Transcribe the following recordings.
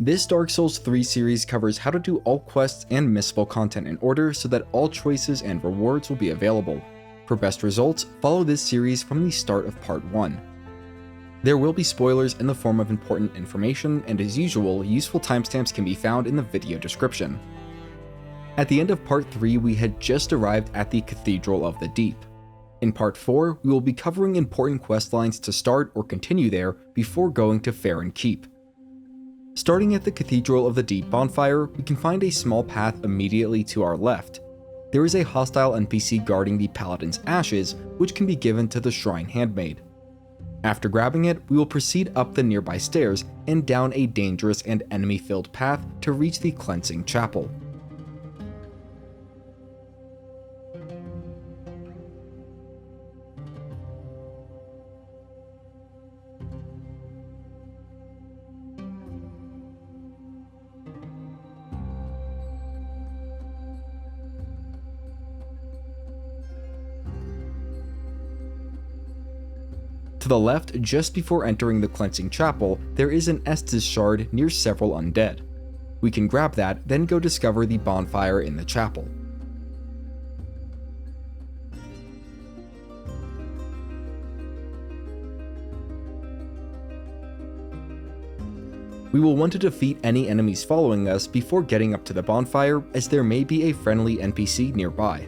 This Dark Souls 3 series covers how to do all quests and missable content in order so that all choices and rewards will be available. For best results, follow this series from the start of Part 1. There will be spoilers in the form of important information, and as usual, useful timestamps can be found in the video description. At the end of Part 3, we had just arrived at the Cathedral of the Deep. In Part 4, we will be covering important questlines to start or continue there before going to Farron Keep. Starting at the Cathedral of the Deep bonfire, we can find a small path immediately to our left. There is a hostile NPC guarding the Paladin's ashes, which can be given to the Shrine Handmaid. After grabbing it, we will proceed up the nearby stairs and down a dangerous and enemy-filled path to reach the Cleansing Chapel. To the left, just before entering the Cleansing Chapel, there is an Estus shard near several undead. We can grab that, then go discover the bonfire in the chapel. We will want to defeat any enemies following us before getting up to the bonfire, as there may be a friendly NPC nearby.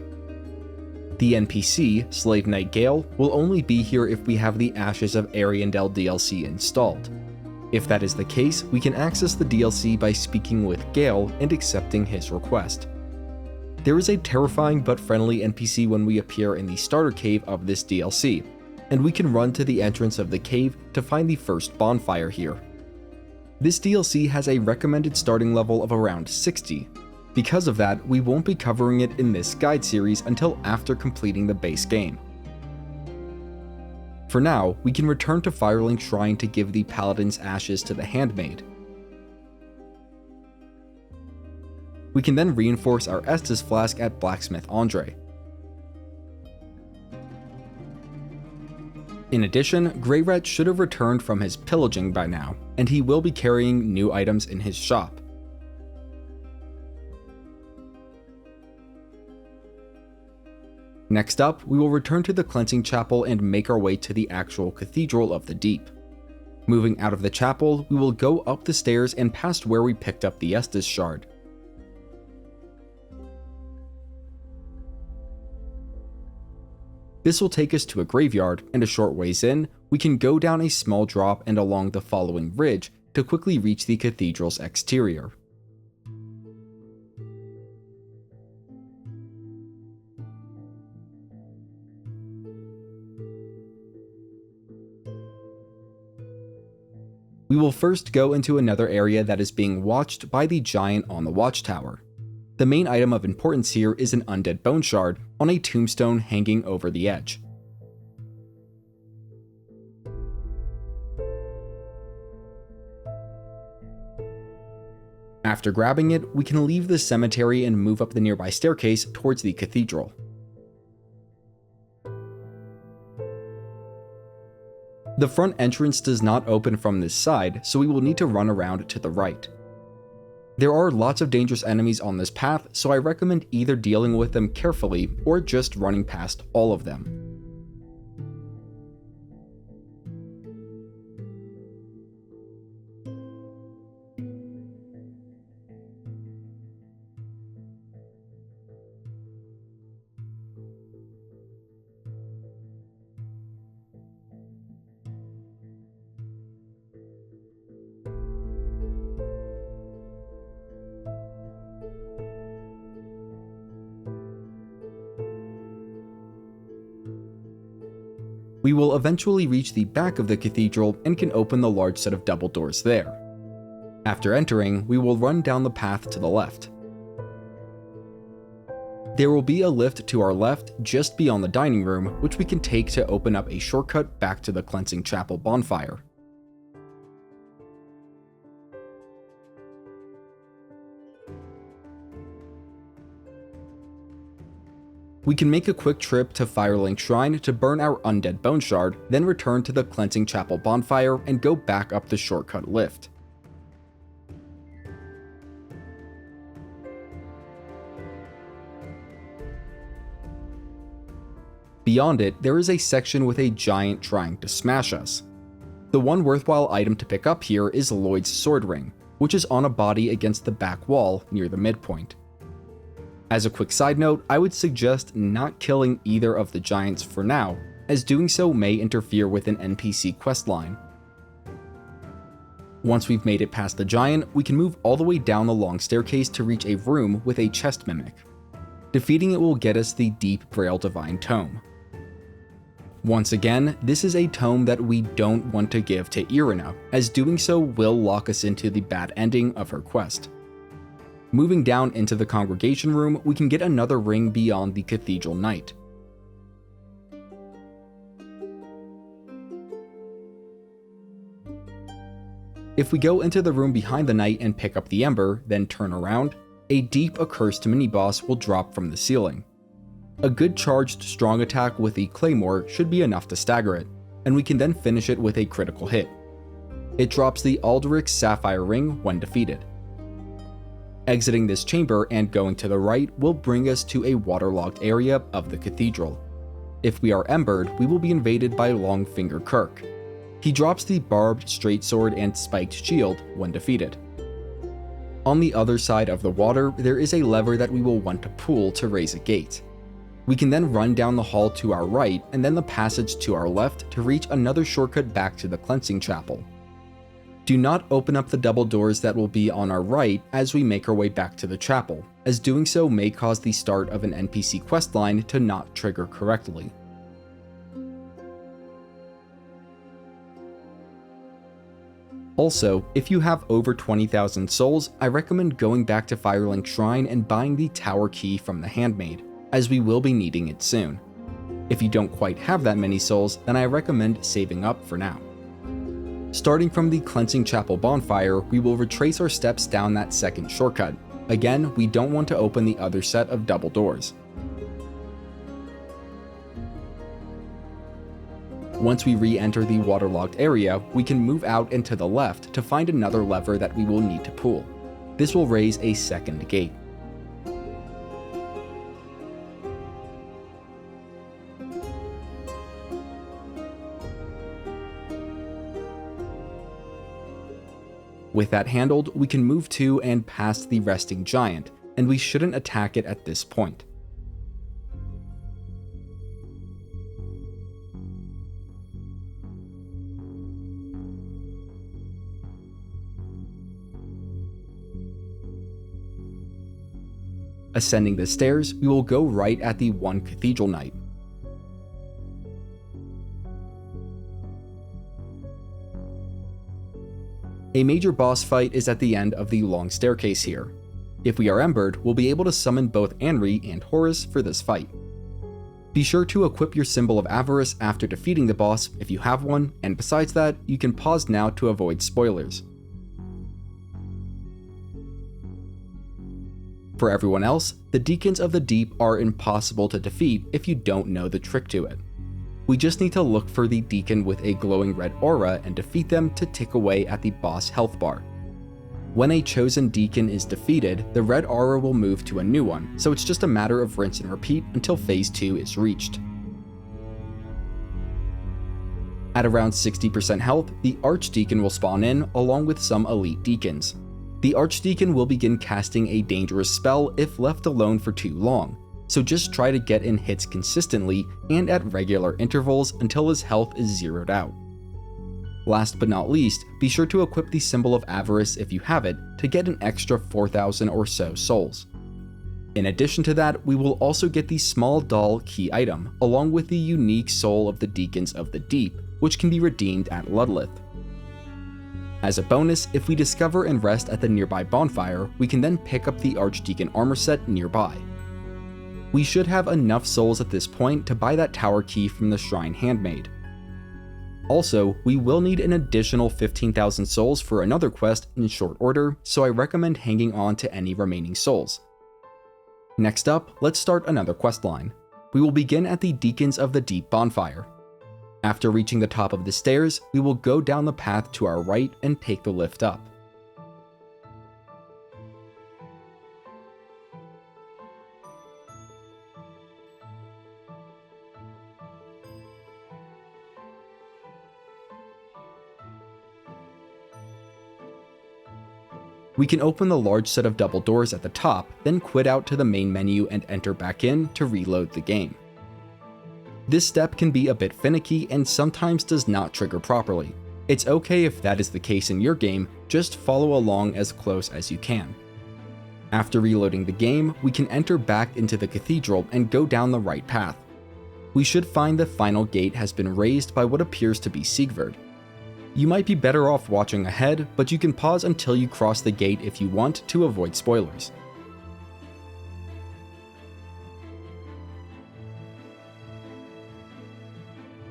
The NPC, Slave Knight Gale, will only be here if we have the Ashes of Ariandel DLC installed. If that is the case, we can access the DLC by speaking with Gale and accepting his request. There is a terrifying but friendly NPC when we appear in the starter cave of this DLC, and we can run to the entrance of the cave to find the first bonfire here. This DLC has a recommended starting level of around 60. Because of that, we won't be covering it in this guide series until after completing the base game. For now, we can return to Firelink Shrine to give the Paladin's ashes to the Handmaid. We can then reinforce our Estus flask at Blacksmith Andre. In addition, Greirat should have returned from his pillaging by now, and he will be carrying new items in his shop. Next up, we will return to the Cleansing Chapel and make our way to the actual Cathedral of the Deep. Moving out of the chapel, we will go up the stairs and past where we picked up the Estus shard. This will take us to a graveyard, and a short ways in, we can go down a small drop and along the following ridge to quickly reach the cathedral's exterior. We will first go into another area that is being watched by the giant on the watchtower. The main item of importance here is an undead bone shard on a tombstone hanging over the edge. After grabbing it, we can leave the cemetery and move up the nearby staircase towards the cathedral. The front entrance does not open from this side, so we will need to run around to the right. There are lots of dangerous enemies on this path, so I recommend either dealing with them carefully or just running past all of them. We will eventually reach the back of the cathedral and can open the large set of double doors there. After entering, we will run down the path to the left. There will be a lift to our left just beyond the dining room, which we can take to open up a shortcut back to the Cleansing Chapel bonfire. We can make a quick trip to Firelink Shrine to burn our undead bone shard, then return to the Cleansing Chapel bonfire and go back up the shortcut lift. Beyond it, there is a section with a giant trying to smash us. The one worthwhile item to pick up here is Lloyd's sword ring, which is on a body against the back wall near the midpoint. As a quick side note, I would suggest not killing either of the giants for now, as doing so may interfere with an NPC questline. Once we've made it past the giant, we can move all the way down the long staircase to reach a room with a chest mimic. Defeating it will get us the Deep Braille Divine Tome. Once again, this is a tome that we don't want to give to Irina, as doing so will lock us into the bad ending of her quest. Moving down into the congregation room, we can get another ring beyond the Cathedral Knight. If we go into the room behind the knight and pick up the ember, then turn around, a deep accursed mini-boss will drop from the ceiling. A good charged strong attack with the claymore should be enough to stagger it, and we can then finish it with a critical hit. It drops the Alderic's Sapphire Ring when defeated. Exiting this chamber and going to the right will bring us to a waterlogged area of the cathedral. If we are embered, we will be invaded by Longfinger Kirk. He drops the barbed straight sword and spiked shield when defeated. On the other side of the water, there is a lever that we will want to pull to raise a gate. We can then run down the hall to our right and then the passage to our left to reach another shortcut back to the cleansing chapel. Do not open up the double doors that will be on our right as we make our way back to the chapel, as doing so may cause the start of an NPC questline to not trigger correctly. Also, if you have over 20,000 souls, I recommend going back to Firelink Shrine and buying the tower key from the handmaid, as we will be needing it soon. If you don't quite have that many souls, then I recommend saving up for now. Starting from the Cleansing Chapel bonfire, we will retrace our steps down that second shortcut. Again, we don't want to open the other set of double doors. Once we re-enter the waterlogged area, we can move out and to the left to find another lever that we will need to pull. This will raise a second gate. With that handled, we can move to and past the resting giant, and we shouldn't attack it at this point. Ascending the stairs, we will go right at the one Cathedral Knight. A major boss fight is at the end of the long staircase here. If we are embered, we'll be able to summon both Anri and Horus for this fight. Be sure to equip your symbol of avarice after defeating the boss if you have one, and besides that, you can pause now to avoid spoilers. For everyone else, the Deacons of the Deep are impossible to defeat if you don't know the trick to it. We just need to look for the Deacon with a glowing red aura and defeat them to tick away at the boss health bar. When a chosen Deacon is defeated, the red aura will move to a new one, so it's just a matter of rinse and repeat until phase 2 is reached. At around 60% health, the Archdeacon will spawn in along with some elite Deacons. The Archdeacon will begin casting a dangerous spell if left alone for too long, so just try to get in hits consistently and at regular intervals until his health is zeroed out. Last but not least, be sure to equip the symbol of avarice if you have it to get an extra 4,000 or so souls. In addition to that, we will also get the small doll key item, along with the unique soul of the Deacons of the Deep, which can be redeemed at Ludlith. As a bonus, if we discover and rest at the nearby bonfire, we can then pick up the Archdeacon Armor Set nearby. We should have enough souls at this point to buy that tower key from the Shrine Handmaid. Also, we will need an additional 15,000 souls for another quest in short order, so I recommend hanging on to any remaining souls. Next up, let's start another questline. We will begin at the Deacons of the Deep bonfire. After reaching the top of the stairs, we will go down the path to our right and take the lift up. We can open the large set of double doors at the top, then quit out to the main menu and enter back in to reload the game. This step can be a bit finicky and sometimes does not trigger properly. It's okay if that is the case in your game, just follow along as close as you can. After reloading the game, we can enter back into the Cathedral and go down the right path. We should find the final gate has been raised by what appears to be Siegward. You might be better off watching ahead, but you can pause until you cross the gate if you want to avoid spoilers.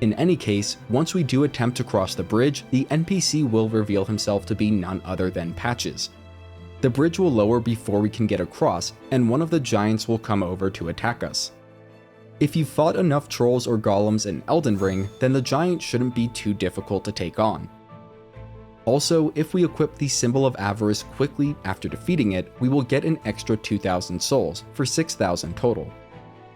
In any case, once we do attempt to cross the bridge, the NPC will reveal himself to be none other than Patches. The bridge will lower before we can get across, and one of the giants will come over to attack us. If you fought enough trolls or golems in Elden Ring, then the giant shouldn't be too difficult to take on. Also, if we equip the Symbol of Avarice quickly after defeating it, we will get an extra 2,000 souls, for 6,000 total.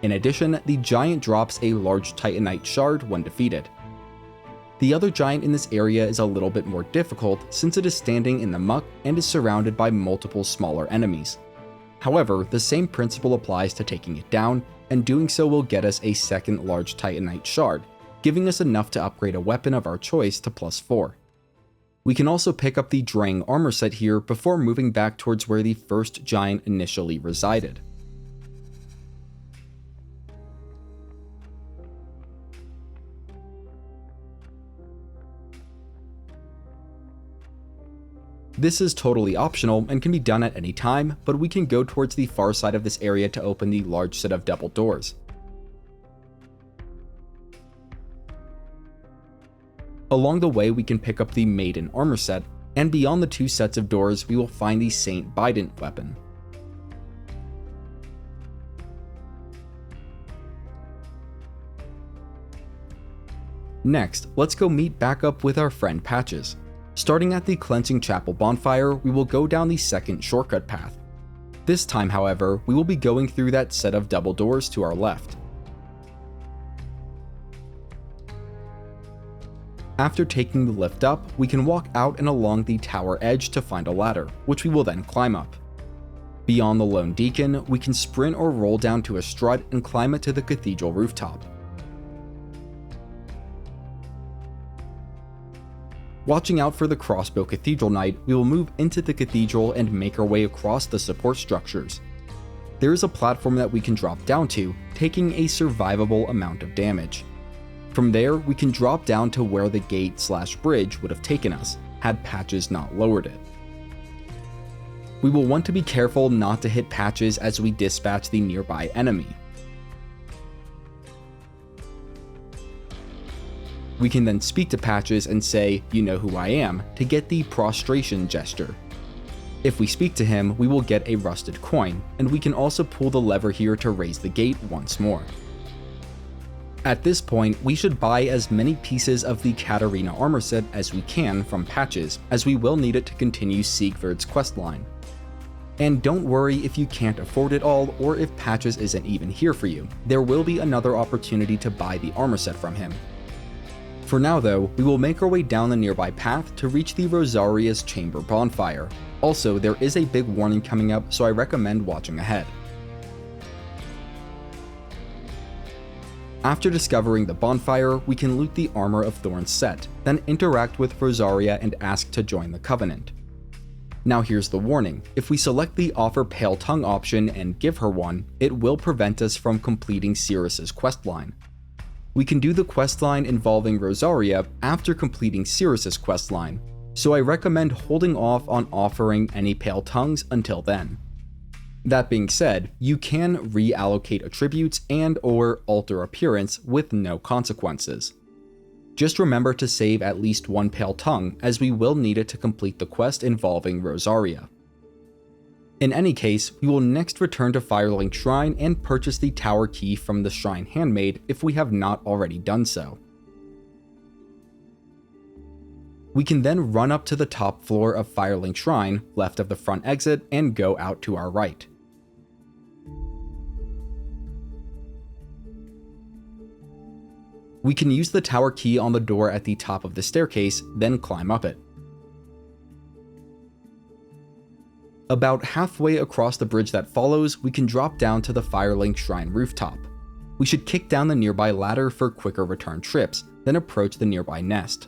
In addition, the giant drops a large Titanite shard when defeated. The other giant in this area is a little bit more difficult since it is standing in the muck and is surrounded by multiple smaller enemies. However, the same principle applies to taking it down, and doing so will get us a second large Titanite shard, giving us enough to upgrade a weapon of our choice to +4. We can also pick up the Drang armor set here before moving back towards where the first giant initially resided. This is totally optional and can be done at any time, but we can go towards the far side of this area to open the large set of double doors. Along the way, we can pick up the Maiden armor set, and beyond the two sets of doors, we will find the Saint Bident weapon. Next, let's go meet back up with our friend Patches. Starting at the Cleansing Chapel bonfire, we will go down the second shortcut path. This time, however, we will be going through that set of double doors to our left. After taking the lift up, we can walk out and along the tower edge to find a ladder, which we will then climb up. Beyond the lone Deacon, we can sprint or roll down to a strut and climb it to the Cathedral rooftop. Watching out for the Crossbow Cathedral Knight, we will move into the Cathedral and make our way across the support structures. There is a platform that we can drop down to, taking a survivable amount of damage. From there, we can drop down to where the gate/bridge would have taken us, had Patches not lowered it. We will want to be careful not to hit Patches as we dispatch the nearby enemy. We can then speak to Patches and say, "You know who I am," to get the Prostration gesture. If we speak to him, we will get a rusted coin, and we can also pull the lever here to raise the gate once more. At this point, we should buy as many pieces of the Catarina Armor Set as we can from Patches, as we will need it to continue Siegward's questline. And don't worry if you can't afford it all, or if Patches isn't even here for you. There will be another opportunity to buy the armor set from him. For now though, we will make our way down the nearby path to reach the Rosaria's chamber bonfire. Also, there is a big warning coming up, so I recommend watching ahead. After discovering the bonfire, we can loot the Armor of Thorns set, then interact with Rosaria and ask to join the Covenant. Now here's the warning: if we select the Offer Pale Tongue option and give her one, it will prevent us from completing Cirrus's questline. We can do the questline involving Rosaria after completing Cirrus's questline, so I recommend holding off on offering any Pale Tongues until then. That being said, you can reallocate attributes and/or alter appearance with no consequences. Just remember to save at least one Pale Tongue, as we will need it to complete the quest involving Rosaria. In any case, we will next return to Firelink Shrine and purchase the tower key from the Shrine Handmaid if we have not already done so. We can then run up to the top floor of Firelink Shrine, left of the front exit, and go out to our right. We can use the tower key on the door at the top of the staircase, then climb up it. About halfway across the bridge that follows, we can drop down to the Firelink Shrine rooftop. We should kick down the nearby ladder for quicker return trips, then approach the nearby nest.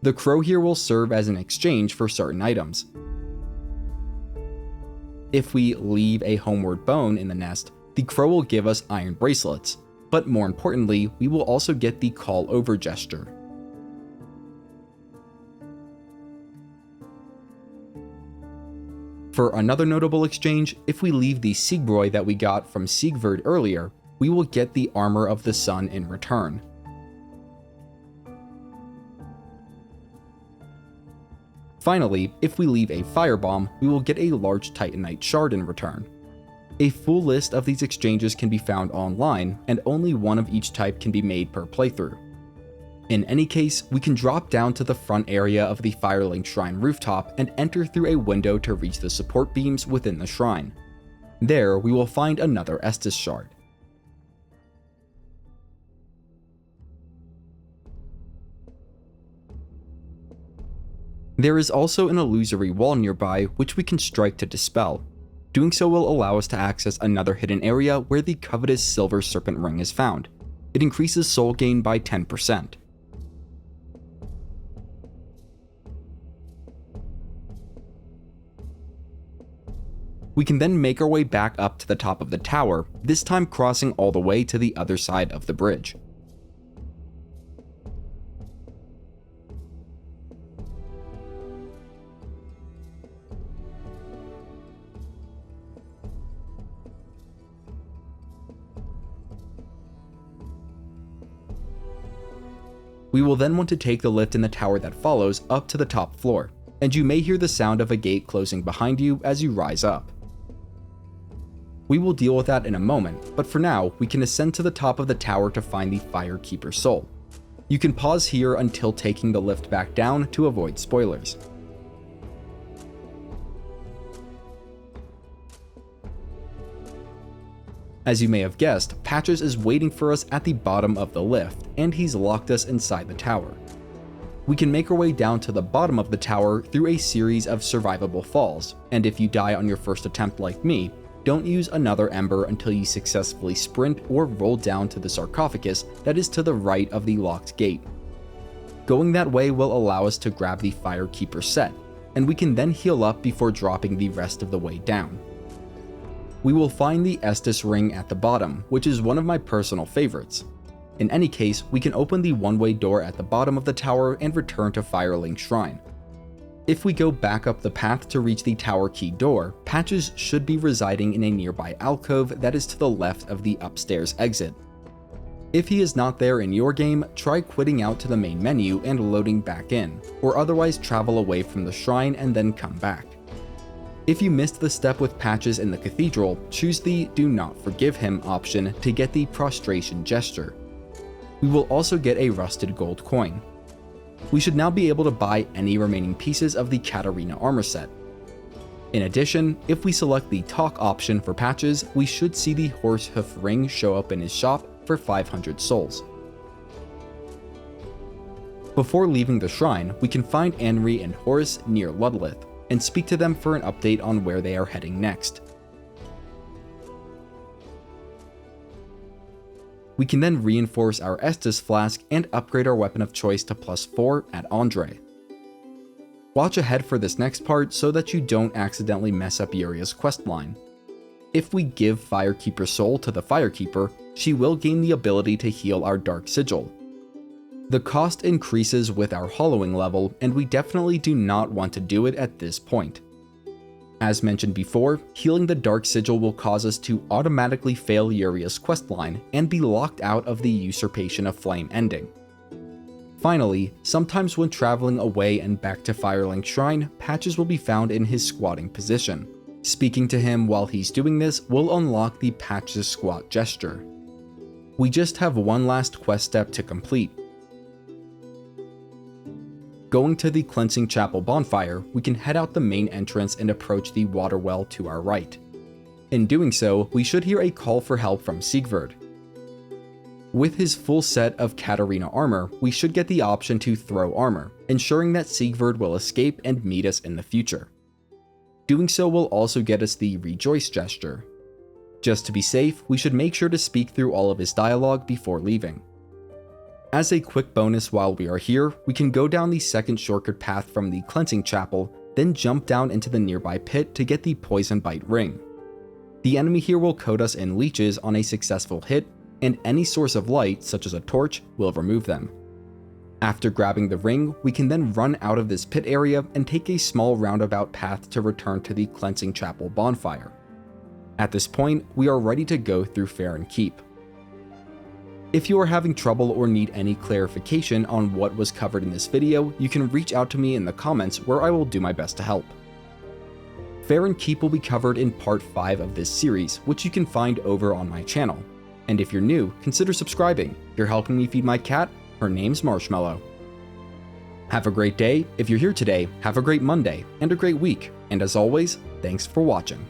The crow here will serve as an exchange for certain items. If we leave a homeward bone in the nest, the crow will give us iron bracelets, but more importantly, we will also get the call over gesture. For another notable exchange, if we leave the Siegward that we got from Siegward earlier, we will get the Armor of the Sun in return. Finally, if we leave a Firebomb, we will get a large Titanite shard in return. A full list of these exchanges can be found online, and only one of each type can be made per playthrough. In any case, we can drop down to the front area of the Firelink Shrine rooftop and enter through a window to reach the support beams within the shrine. There, we will find another Estus shard. There is also an illusory wall nearby which we can strike to dispel. Doing so will allow us to access another hidden area where the covetous Silver Serpent ring is found. It increases soul gain by 10%. We can then make our way back up to the top of the tower, this time crossing all the way to the other side of the bridge. We will then want to take the lift in the tower that follows up to the top floor, and you may hear the sound of a gate closing behind you as you rise up. We will deal with that in a moment, but for now, we can ascend to the top of the tower to find the Firekeeper soul. You can pause here until taking the lift back down to avoid spoilers. As you may have guessed, Patches is waiting for us at the bottom of the lift, and he's locked us inside the tower. We can make our way down to the bottom of the tower through a series of survivable falls, and if you die on your first attempt like me, don't use another ember until you successfully sprint or roll down to the sarcophagus that is to the right of the locked gate. Going that way will allow us to grab the Firekeeper set, and we can then heal up before dropping the rest of the way down. We will find the Estus ring at the bottom, which is one of my personal favorites. In any case, we can open the one-way door at the bottom of the tower and return to Firelink Shrine. If we go back up the path to reach the tower key door, Patches should be residing in a nearby alcove that is to the left of the upstairs exit. If he is not there in your game, try quitting out to the main menu and loading back in, or otherwise travel away from the shrine and then come back. If you missed the step with Patches in the Cathedral, choose the Do Not Forgive Him option to get the Prostration gesture. We will also get a rusted gold coin. We should now be able to buy any remaining pieces of the Catarina Armor Set. In addition, if we select the Talk option for Patches, we should see the Horsehoof ring show up in his shop for 500 souls. Before leaving the shrine, we can find Anri and Horus near Ludlith, and speak to them for an update on where they are heading next. We can then reinforce our Estus flask and upgrade our weapon of choice to +4 at Andre. Watch ahead for this next part so that you don't accidentally mess up Yuria's questline. If we give Firekeeper Soul to the Firekeeper, she will gain the ability to heal our Dark Sigil. The cost increases with our hollowing level, and we definitely do not want to do it at this point. As mentioned before, healing the Dark Sigil will cause us to automatically fail Yuria's questline and be locked out of the Usurpation of Flame ending. Finally, sometimes when traveling away and back to Firelink Shrine, Patches will be found in his squatting position. Speaking to him while he's doing this will unlock the Patches Squat gesture. We just have one last quest step to complete. Going to the Cleansing Chapel bonfire, we can head out the main entrance and approach the water well to our right. In doing so, we should hear a call for help from Siegward. With his full set of Catarina armor, we should get the option to throw armor, ensuring that Siegward will escape and meet us in the future. Doing so will also get us the Rejoice gesture. Just to be safe, we should make sure to speak through all of his dialogue before leaving. As a quick bonus while we are here, we can go down the second shortcut path from the Cleansing Chapel, then jump down into the nearby pit to get the Poisonbite ring. The enemy here will coat us in leeches on a successful hit, and any source of light, such as a torch, will remove them. After grabbing the ring, we can then run out of this pit area and take a small roundabout path to return to the Cleansing Chapel bonfire. At this point, we are ready to go through Farron Keep. If you are having trouble or need any clarification on what was covered in this video, you can reach out to me in the comments where I will do my best to help. Farron Keep will be covered in part 5 of this series, which you can find over on my channel. And if you're new, consider subscribing. You're helping me feed my cat. Her name's Marshmallow. Have a great day. If you're here today, have a great Monday and a great week. And as always, thanks for watching.